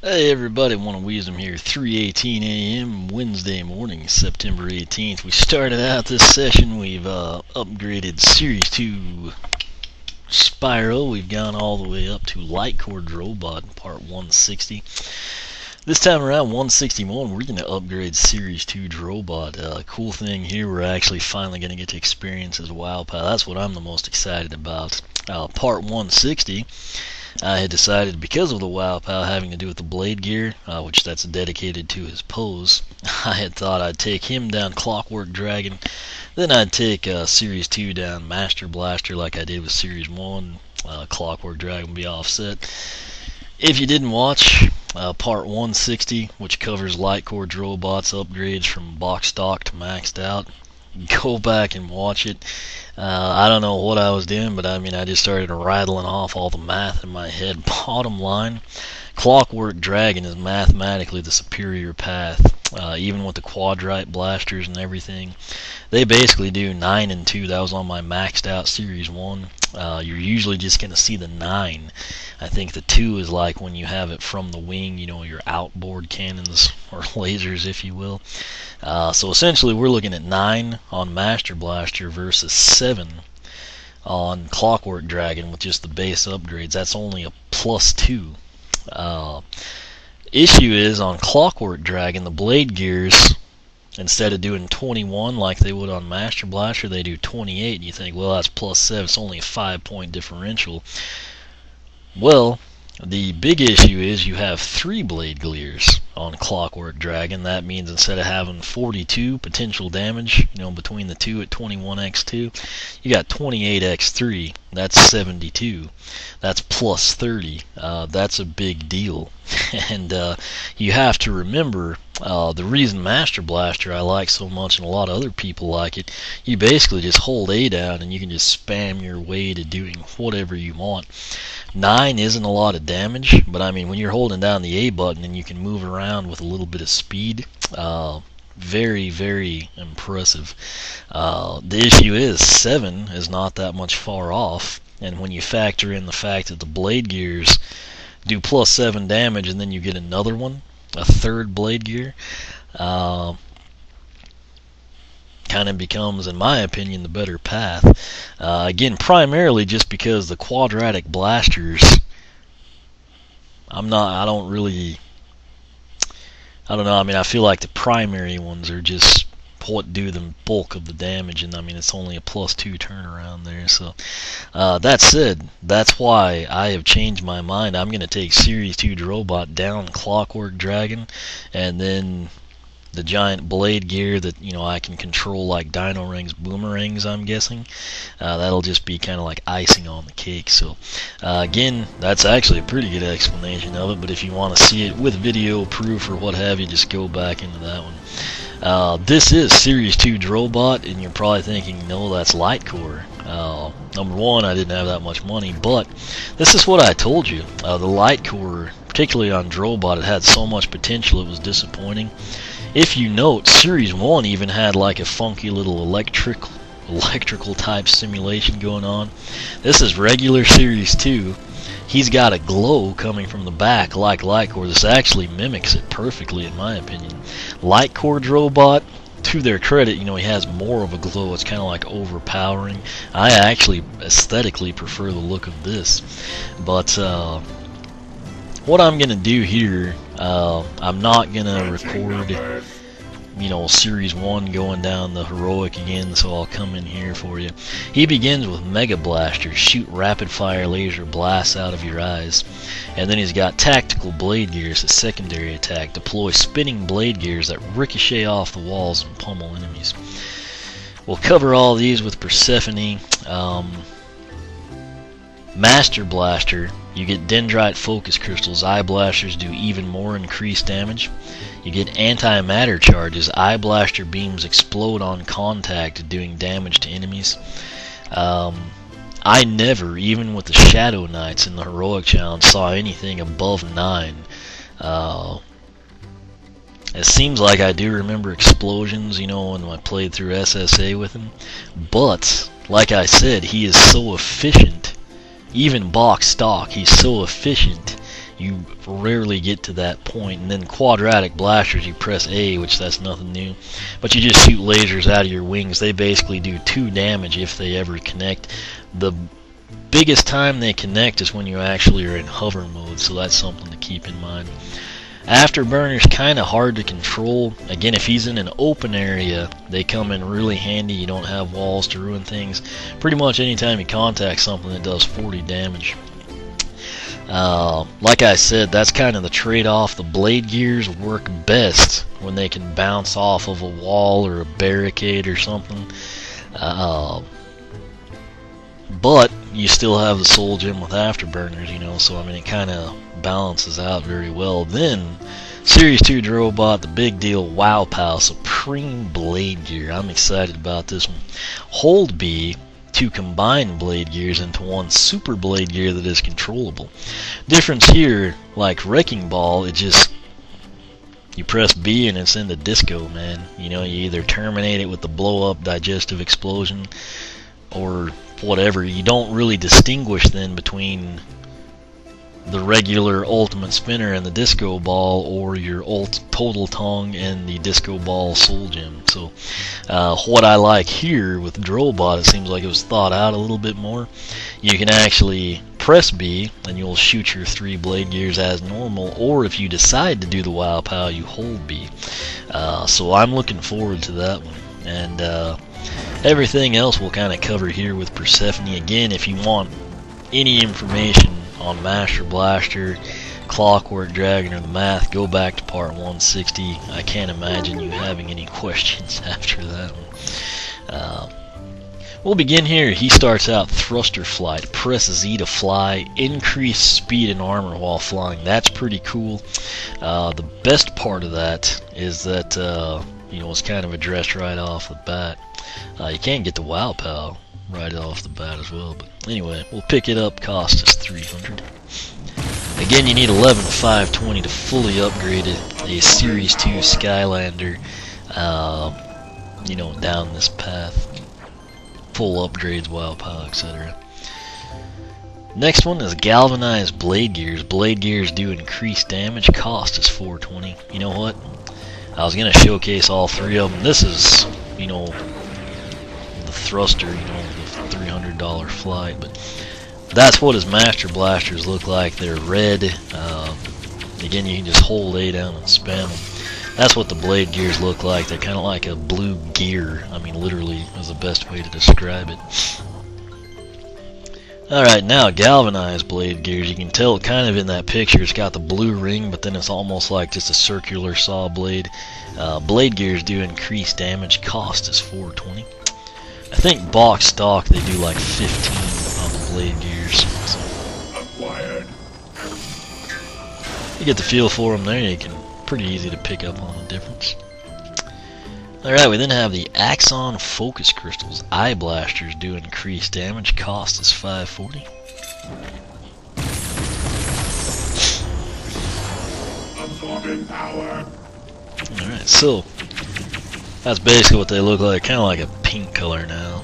Hey everybody, One of Wisdom here, 3:18 a.m. Wednesday morning, September 18th. We started out this session, we've upgraded Series 2 Spiral, we've gone all the way up to Lightcore Drobot, part 160. This time around, 161, we're going to upgrade Series 2 Drobot. Cool thing here, we're actually finally going to get to experience as WoW Pal. That's what I'm the most excited about. Part 160. I had decided, because of the WoW Pal having to do with the blade gear, which that's dedicated to his pose, I had thought I'd take him down Clockwork Dragon, then I'd take Series 2 down Master Blaster like I did with Series 1, Clockwork Dragon would be offset. If you didn't watch Part 160, which covers Lightcore Drobot's upgrades from box stock to maxed out, go back and watch it. I don't know what I was doing, but I just started rattling off all the math in my head. Bottom line, Clockwork Dragon is mathematically the superior path. Even with the quadrite blasters and everything, they basically do 9 and 2. That was on my maxed out Series 1. You're usually just going to see the 9. I think the 2 is like when you have it from the wing, you know, your outboard cannons or lasers, if you will. So essentially we're looking at 9 on Master Blaster versus 7 on Clockwork Dragon with just the base upgrades. That's only a +2. Issue is, on Clockwork Dragon, the blade gears, instead of doing 21 like they would on Master Blaster, they do 28, and you think, well, that's +7, it's only a 5-point differential. Well, the big issue is you have 3 blade gears on Clockwork Dragon. That means instead of having 42 potential damage, you know, between the two at 21x2, you got 28x3. That's 72. That's +30. That's a big deal. And you have to remember, the reason Master Blaster I like so much, and a lot of other people like it, you basically just hold A down and you can just spam your way to doing whatever you want. 9 isn't a lot of damage, but when you're holding down the A button and you can move around with a little bit of speed, very, very impressive. The issue is 7 is not that much far off, and when you factor in the fact that the blade gears do +7 damage and then you get another one, a third blade gear, kind of becomes, in my opinion, the better path. Again, primarily just because the quadratic blasters, I feel like the primary ones are just what do the bulk of the damage, and it's only a +2 turnaround there. So that said, that's why I have changed my mind. I'm going to take Series 2 Drobot down Clockwork Dragon, and then the giant blade gear that I can control like Dino Rings boomerangs, I'm guessing. That'll just be kind of like icing on the cake. So again, that's actually a pretty good explanation of it, but if you want to see it with video proof or what have you, just go back into that one. This is Series 2 Drobot, and you're probably thinking, no, that's Lightcore. Number one, I didn't have that much money, but this is what I told you. The Lightcore, particularly on Drobot, it had so much potential it was disappointing. If you note, Series 1 even had like a funky little electrical type simulation going on. This is regular Series 2. He's got a glow coming from the back like Lightcore. This actually mimics it perfectly, in my opinion. Lightcore Drobot, to their credit, he has more of a glow. It's kind of like overpowering. I actually aesthetically prefer the look of this. But what I'm going to do here, I'm not going to record, Series 1 going down the heroic again, so I'll come in here for you. He begins with Mega Blaster, shoot rapid fire laser blasts out of your eyes. And then he's got Tactical Blade Gears, a secondary attack. Deploy spinning blade gears that ricochet off the walls and pummel enemies. We'll cover all these with Persephone. Master Blaster, you get Dendrite Focus Crystals. Eye Blasters do even more increased damage. You get Antimatter Charges. Eye Blaster beams explode on contact, doing damage to enemies. I never, even with the Shadow Knights in the Heroic Challenge, saw anything above 9. It seems like I do remember explosions, when I played through SSA with him. But, like I said, he is so efficient. Even box stock, he's so efficient. You rarely get to that point. And then quadratic blasters, you press A, which that's nothing new. But you just shoot lasers out of your wings. They basically do 2 damage if they ever connect. The biggest time they connect is when you actually are in hover mode, so that's something to keep in mind. Afterburner's kind of hard to control. Again, if he's in an open area, they come in really handy. You don't have walls to ruin things. Pretty much anytime you contact something, it does 40 damage. Like I said, that's kind of the trade-off. The blade gears work best when they can bounce off of a wall or a barricade or something. But you still have the soul gem with afterburners, you know, so I mean it kind of balances out very well. Then Series 2 Drobot, the big deal, Wow Pow, Supreme Blade Gear. I'm excited about this one. Hold B to combine blade gears into one super blade gear that is controllable. Difference here, like Wrecking Ball, it just, you press B and it's in the disco, man. You know, you either terminate it with the blow up digestive explosion or whatever. You don't really distinguish then between the regular ultimate spinner and the disco ball, or your total tongue and the disco ball soul gem. So what I like here with Drobot, it seems like it was thought out a little bit more. You can actually press B and you'll shoot your 3 blade gears as normal, or if you decide to do the Wow Pow, you hold B. So I'm looking forward to that one. And everything else we'll kind of cover here with Persephone. Again, if you want any information on Master Blaster, Clockwork Dragon, or the math, go back to part 160. I can't imagine you having any questions after that one. We'll begin here. He starts out thruster flight. Press Z to fly. Increase speed and armor while flying. That's pretty cool. The best part of that is that you know, it's kind of addressed right off the bat. You can't get the Wow Pow right off the bat as well, but anyway, we'll pick it up. Cost us 300. Again, you need 11,520 to fully upgrade it. A Series 2 Skylander, you know, down this path. Full upgrades, Wow Pow, etc. Next one is galvanized blade gears. Blade gears do increased damage. Cost is 420. You know what? I was gonna showcase all 3 of them. This is, you know, the thruster, you know, the $300 flight, but that's what his Master Blasters look like. They're red. Again, you can just hold A down and spam them. That's what the blade gears look like. They're kind of like a blue gear. I mean, literally is the best way to describe it. Alright, now galvanized blade gears. You can tell kind of in that picture it's got the blue ring, but then it's almost like just a circular saw blade. Blade gears do increase damage. Cost is 420. I think box stock they do like 15 on the blade gears. So acquired. You get the feel for them there. You can pretty easy to pick up on the difference. Alright, we then have the Axon Focus Crystals. Eye Blasters do increase damage. Cost is 540. Absorbing power. Alright, so that's basically what they look like. Kind of like a pink color now.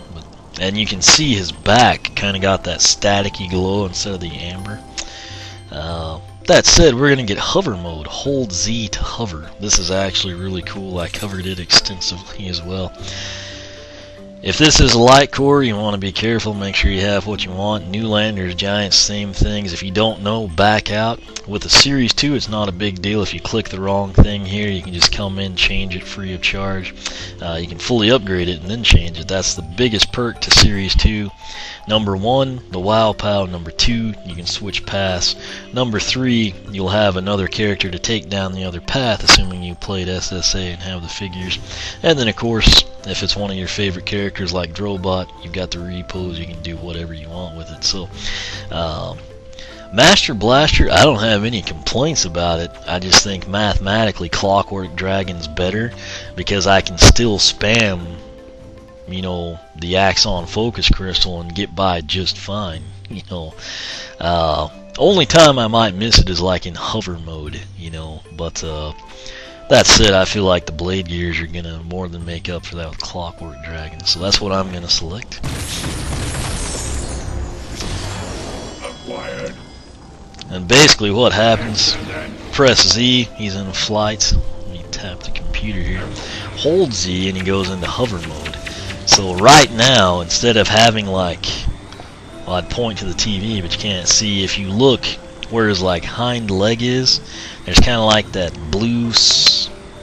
And you can see his back kind of got that staticky glow instead of the amber. That said, we're going to get hover mode. Hold Z to hover. This is actually really cool. I covered it extensively as well. If this is a light core, you want to be careful. Make sure you have what you want. New Landers, Giants, same things. If you don't know, back out. With the Series 2, it's not a big deal. If you click the wrong thing here, you can just come in, change it free of charge. You can fully upgrade it and then change it. That's the biggest perk to Series 2. Number 1, the Wow Pow. Number 2, you can switch paths. Number 3, you'll have another character to take down the other path, assuming you played SSA and have the figures. And then, of course, if it's one of your favorite characters like Drobot, you've got the repos. You can do whatever you want with it. So, Master Blaster, I don't have any complaints about it. I just think mathematically Clockwork Dragon's better because I can still spam, you know, the Axon Focus Crystal and get by just fine. You know, only time I might miss it is like in hover mode, you know, but that said, I feel like the blade gears are gonna more than make up for that with Clockwork Dragon, so that's what I'm gonna select. Acquired. And basically what happens, press Z, he's in flight. Let me tap the computer here. Hold Z and he goes into hover mode. So right now, instead of having like, well, I'd point to the TV, but you can't see. If you look where his like hind leg is, there's kind of like that blue,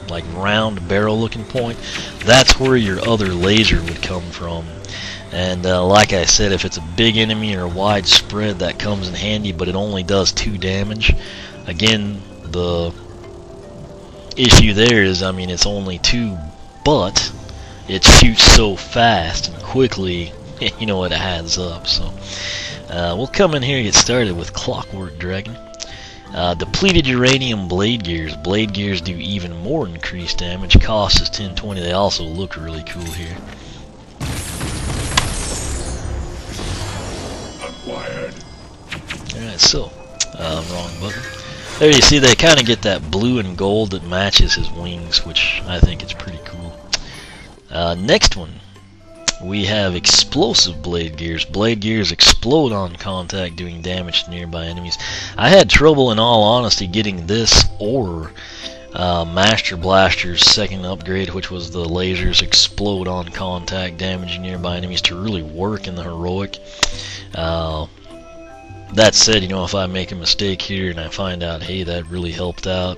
like round barrel looking point. That's where your other laser would come from. And like I said, if it's a big enemy or widespread, that comes in handy, but it only does 2 damage. Again, the issue there is, I mean, it's only 2, but it shoots so fast and quickly, you know, it adds up. So we'll come in here and get started with Clockwork Dragon. Depleted uranium blade gears. Blade gears do even more increased damage. Cost is 1020. They also look really cool here. Alright, so, wrong button. There you see they kind of get that blue and gold that matches his wings, which I think is pretty cool. Next one, we have explosive blade gears. Blade gears explode on contact, doing damage to nearby enemies. I had trouble, in all honesty, getting this or Master Blaster's second upgrade, which was the lasers explode on contact, damaging nearby enemies, to really work in the heroic. That said, you know, if I make a mistake here and I find out, hey, that really helped out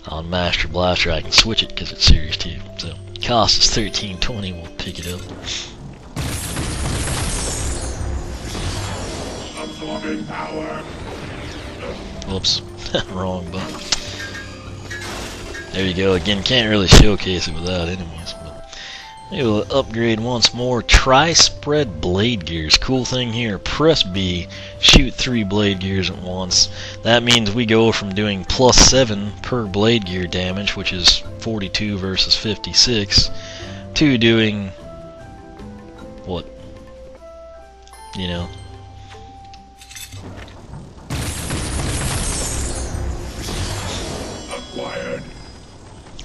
on Master Blaster, I can switch it because it's serious too. So, cost is 1320. We'll pick it up. Absorbing power. Whoops, wrong button. There you go. Again, can't really showcase it without enemies. Maybe we'll upgrade once more. Tri-spread blade gears. Cool thing here, press B, shoot 3 blade gears at once. That means we go from doing +7 per blade gear damage, which is 42 versus 56, to doing, what, you know, Acquired.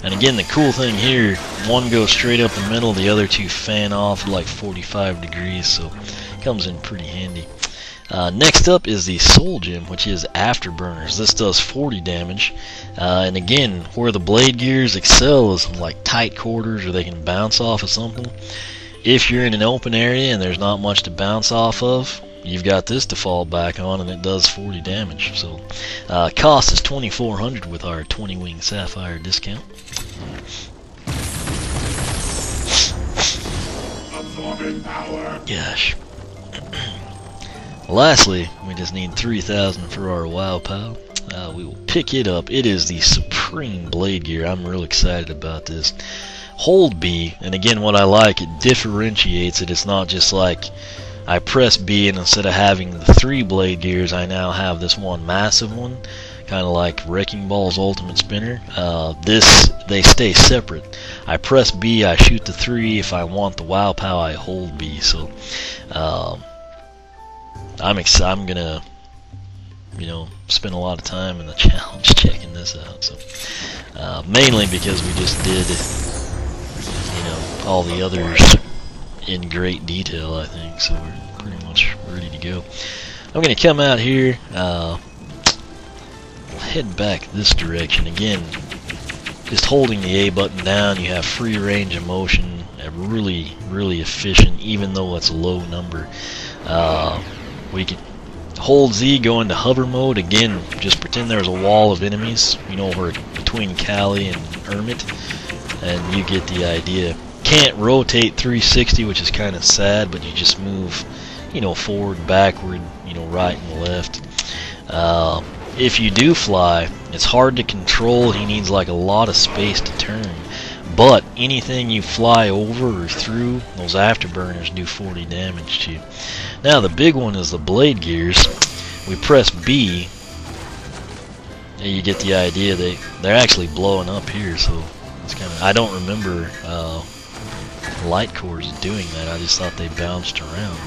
and again, the cool thing here, one goes straight up the middle, the other 2 fan off at like 45 degrees, so comes in pretty handy. Next up is the Soul Gem, which is Afterburners. This does 40 damage, and again, where the blade gears excel is like tight quarters, or they can bounce off of something. If you're in an open area and there's not much to bounce off of, you've got this to fall back on, and it does 40 damage. So, cost is 2400 with our 20 Wing Sapphire discount. Absorbing power. Gosh. Lastly, we just need 3000 for our Wow Pow. We will pick it up. It is the Supreme Blade Gear. I'm real excited about this. Hold B, and again, what I like, it differentiates it. It's not just like I press B, and instead of having the 3 blade gears, I now have this one massive one, kind of like Wrecking Ball's Ultimate Spinner. They stay separate. I press B, I shoot the 3. If I want the Wow Pow, I hold B. So, I'm gonna, you know, spend a lot of time in the challenge checking this out. So, mainly because we just did, you know, all the others in great detail, I think, so we're pretty much ready to go. I'm going to come out here, we'll head back this direction. Again, just holding the A button down, you have free range of motion, really, really efficient, even though it's a low number. We can hold Z, go into hover mode. Again, just pretend there's a wall of enemies, you know, where between Callie and Hermit, and you get the idea. Can't rotate 360, which is kind of sad, but you just move, you know, forward, backward, you know, right and left. If you do fly, it's hard to control. He needs like a lot of space to turn, but anything you fly over or through, those afterburners do 40 damage to you. Now the big one is the blade gears. We press B, and you get the idea. They're actually blowing up here, so it's kind of, I don't remember light cores doing that. I just thought they bounced around.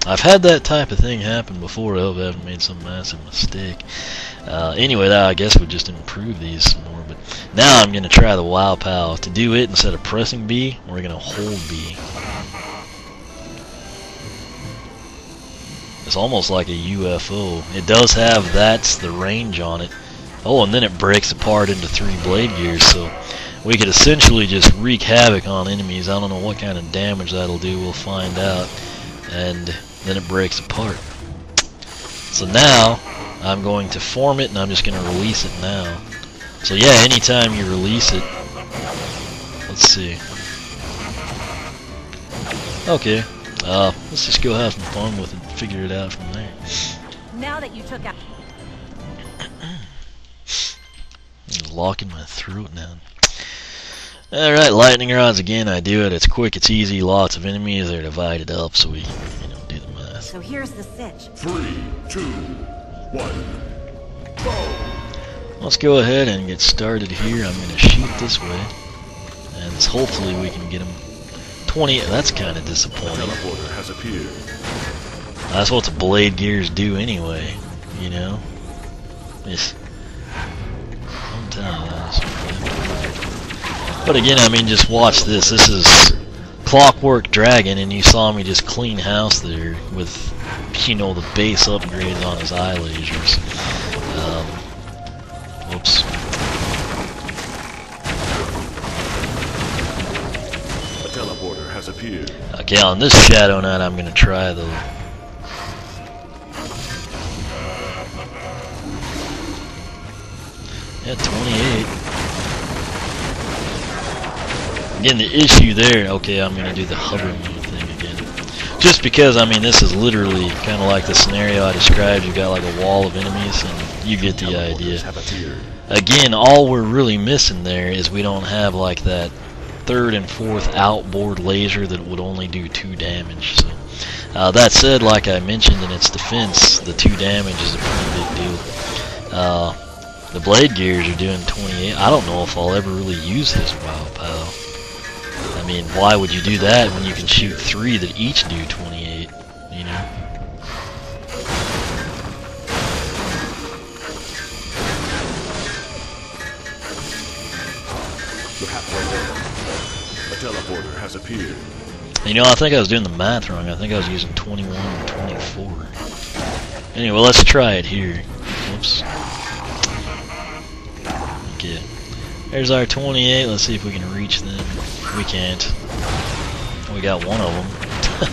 I've had that type of thing happen before. I hope I haven't made some massive mistake. Anyway, that I guess would just improve these some more. But now I'm going to try the Wow Pow. To do it, instead of pressing B, we're going to hold B. It's almost like a UFO. It does have that's the range on it. Oh, and then it breaks apart into 3 blade gears, so we could essentially just wreak havoc on enemies. I don't know what kind of damage that'll do, we'll find out. And then it breaks apart. So now, I'm going to form it, and I'm just going to release it now. So yeah, anytime you release it, let's see. Okay, let's just go have some fun with it, figure it out from there. Now that you took out... It's locking my throat now. Alright, lightning rods again, I do it. It's quick, it's easy, lots of enemies, they're divided up, so we, do the math. So here's the sitch. 3, 2, 1, go! Let's go ahead and get started here. I'm going to shoot this way, and hopefully we can get him 20. That's kind of disappointing. Teleporter has appeared. That's what the blade gears do anyway, Just, I'm telling you this. But again, I mean, just watch this. This is Clockwork Dragon, and you saw me just clean house there with, the base upgrades on his eye lasers. Whoops. A teleporter has appeared. Okay, on this Shadow Knight, I'm going to try the... Yeah, 28. Again, the issue there, okay, I'm going to do the hover mode thing again. Just because, I mean, this is literally kind of like the scenario I described. You've got like a wall of enemies, and you get the idea. Again, all we're really missing there is we don't have like that 3rd and 4th outboard laser that would only do 2 damage. So, that said, like I mentioned in its defense, the 2 damage is a pretty big deal. The blade gears are doing 28. I don't know if I'll ever really use his Wow Pow. I mean, why would you do that when you can shoot 3 that each do 28, You're halfway there. A teleporter has appeared. I think I was doing the math wrong. I think I was using 21 and 24. Anyway, let's try it here. Whoops. Okay. There's our 28. Let's see if we can reach them. We can't. We got one of them. A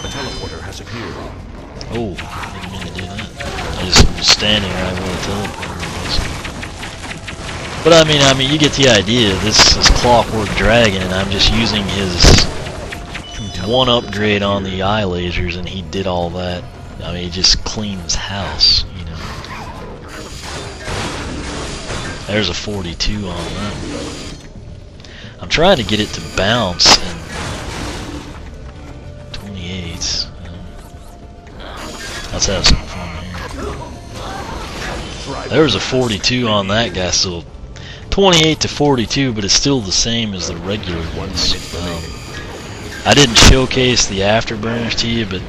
teleporter has appeared. Oh, I didn't mean to do that. I just was standing right where the teleporter was. But I mean, you get the idea. This is Clockwork Dragon, and I'm just using his one upgrade on the eye lasers, and he did all that. I mean, he just cleans house, There's a 42 on that. I'm trying to get it to bounce, and 28. Let's have some fun here. There was a 42 on that guy, so 28 to 42, but it's still the same as the regular ones. I didn't showcase the afterburners to you, but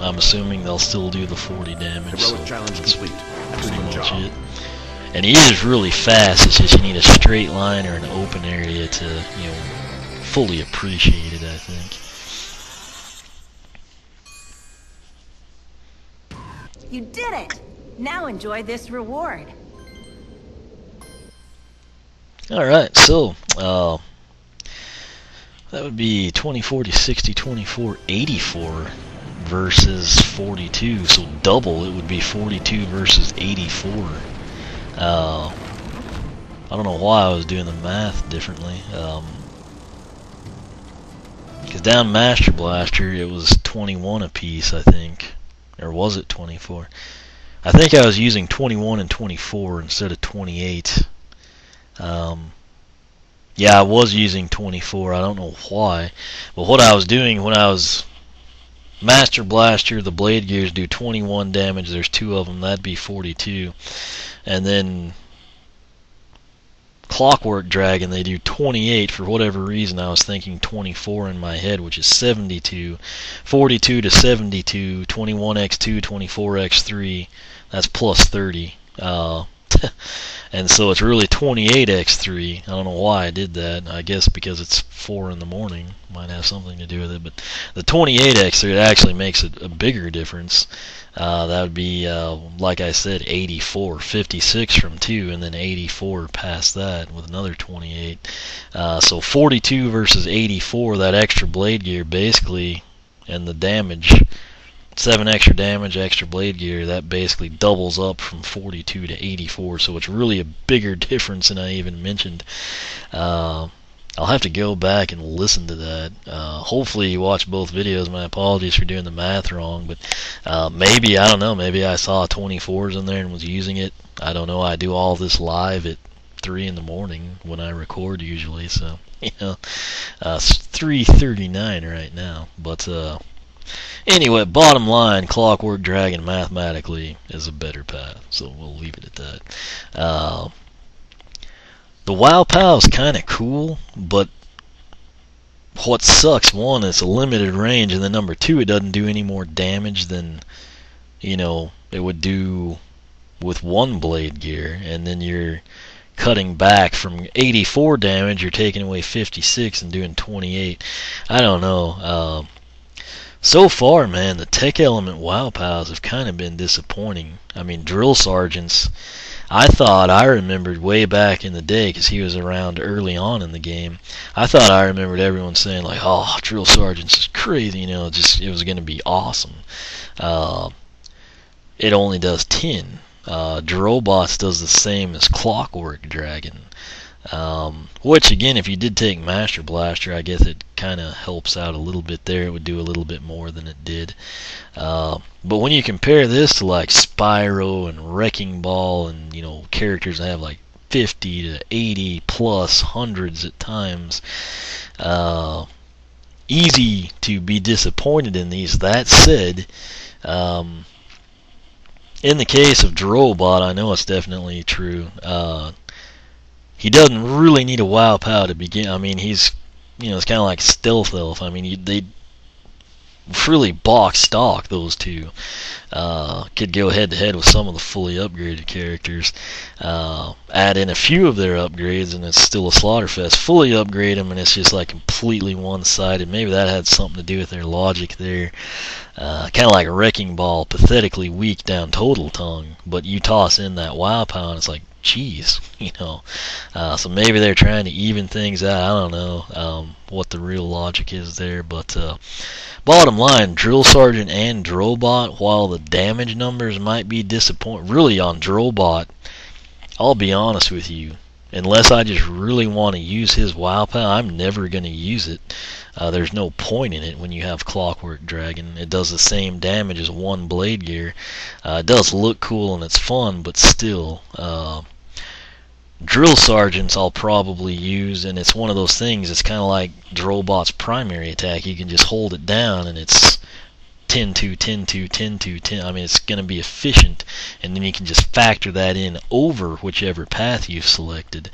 I'm assuming they'll still do the 40 damage. So that's pretty much it. And he is really fast. It's just you need a straight line or an open area to, fully appreciate it, I think. You did it! Now enjoy this reward. Alright, so, that would be 20, 40, 60, 24, 84 versus 42. So double, it would be 42 versus 84. I don't know why I was doing the math differently. Because down Master Blaster, it was 21 apiece, I think. Or was it 24? I think I was using 21 and 24 instead of 28. Yeah, I was using 24. I don't know why. But what I was doing when I was Master Blaster, the blade gears do 21 damage. There's 2 of them. That'd be 42. And then Clockwork Dragon, they do 28. For whatever reason, I was thinking 24 in my head, which is 72. 42 to 72, 21x2, 24x3. That's plus 30. And so it's really 28x3. I don't know why I did that. I guess because it's 4 in the morning. Might have something to do with it. But the 28x3, it actually makes a bigger difference. That would be, like I said, 84. 56 from 2, and then 84 past that with another 28. So 42 versus 84, that extra blade gear basically, and the damage, 7 extra damage, extra blade gear, that basically doubles up from 42 to 84, so it's really a bigger difference than I even mentioned. I'll have to go back and listen to that. Hopefully you watch both videos. My apologies for doing the math wrong, but maybe, I don't know, maybe I saw 24s in there and was using it. I don't know. I do all this live at 3 in the morning when I record usually, so, you know, it's 3:39 right now, but anyway, bottom line, Clockwork Dragon mathematically is a better path, so we'll leave it at that. The WoW POW is kind of cool, but what sucks, one, it's a limited range, and then number two, it doesn't do any more damage than, you know, it would do with one blade gear, and then you're cutting back from 84 damage, you're taking away 56 and doing 28. I don't know. So far, man, the tech element WoW POWs have kind of been disappointing. I mean, drill sergeants, I remembered way back in the day, because he was around early on in the game, I thought I remembered everyone saying, like, oh, drill sergeants is crazy, you know, it was going to be awesome. It only does 10. Drobot does the same as Clockwork Dragon. Which, again, if you did take Master Blaster, I guess it kind of helps out a little bit there. It would do a little bit more than it did. But when you compare this to, like, Spyro and Wrecking Ball and, you know, characters that have, like, 50 to 80 plus hundreds at times, easy to be disappointed in these. That said, in the case of Drobot, I know it's definitely true. He doesn't really need a WoW POW to begin. I mean, he's, you know, it's kind of like Stealth Elf. I mean, they really box stock, those two. Could go head to head with some of the fully upgraded characters. Add in a few of their upgrades, and it's still a slaughterfest. Fully upgrade them, and it's just like completely one-sided. Maybe that had something to do with their logic there. Kind of like a Wrecking Ball, pathetically weak down Total Tongue. But you toss in that WoW POW, and it's like, jeez, you know. So maybe they're trying to even things out. I don't know what the real logic is there, but bottom line, Drill Sergeant and Drobot, while the damage numbers might be disappointing, really on Drobot, I'll be honest with you, unless I just really want to use his WoW POW, I'm never going to use it. There's no point in it when you have Clockwork Dragon. It does the same damage as one blade gear. It does look cool and it's fun, but still, Drill Sergeants I'll probably use, and it's one of those things, it's kind of like Drobot's primary attack. You can just hold it down and it's 10-2, 10-2, 10-2, 10. I mean, it's going to be efficient, and then you can just factor that in over whichever path you've selected.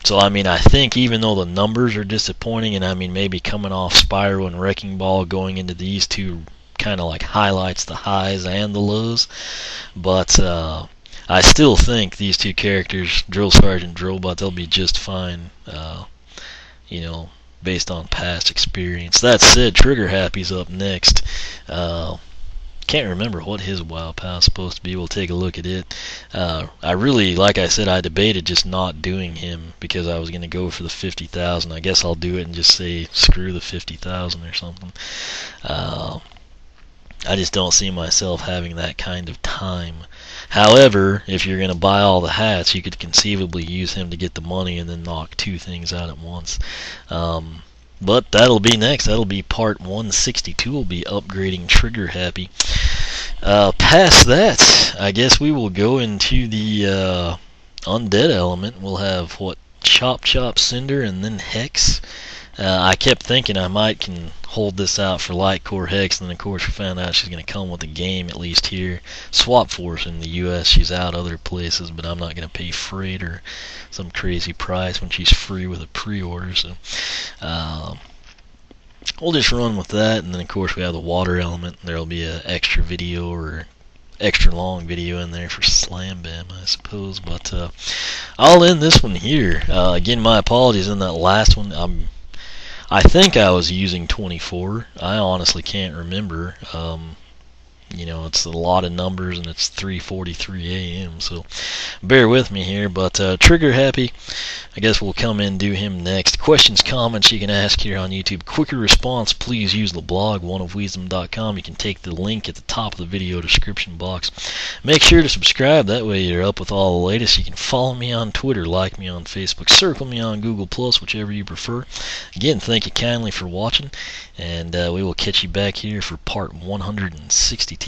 So, I mean, I think even though the numbers are disappointing, and I mean, maybe coming off Spyro and Wrecking Ball, going into these two kind of like highlights the highs and the lows, but I still think these two characters, Drill Sergeant, Drobot, they'll be just fine, you know, based on past experience. That said, Trigger Happy's up next. Can't remember what his WoW POW is supposed to be. We'll take a look at it. I really, like I said, I debated just not doing him because I was going to go for the 50,000. I guess I'll do it and just say screw the 50,000 or something. I just don't see myself having that kind of time. However, if you're going to buy all the hats, you could conceivably use him to get the money and then knock two things out at once. But that'll be next. That'll be part 162. We'll be upgrading Trigger Happy. Past that, I guess we will go into the undead element. We'll have, what, Chop Chop Cinder and then Hex. I kept thinking I might can hold this out for Light Core Hex, and then of course we found out she's going to come with the game, at least here. Swap Force in the US, she's out other places, but I'm not going to pay freight or some crazy price when she's free with a pre-order, so we'll just run with that. And then of course we have the water element. There'll be an extra video or extra long video in there for Slam Bam, I suppose. But I'll end this one here. Again, my apologies in that last one. I think I was using 24. I honestly can't remember. You know, it's a lot of numbers, and it's 3:43 a.m. So bear with me here. But Trigger Happy, I guess we'll come in and do him next. Questions, comments you can ask here on YouTube. Quicker response, please use the blog, oneofwisdom.com. You can take the link at the top of the video description box. Make sure to subscribe. That way you're up with all the latest. You can follow me on Twitter, like me on Facebook, circle me on Google+, whichever you prefer. Again, thank you kindly for watching, and we will catch you back here for part 162.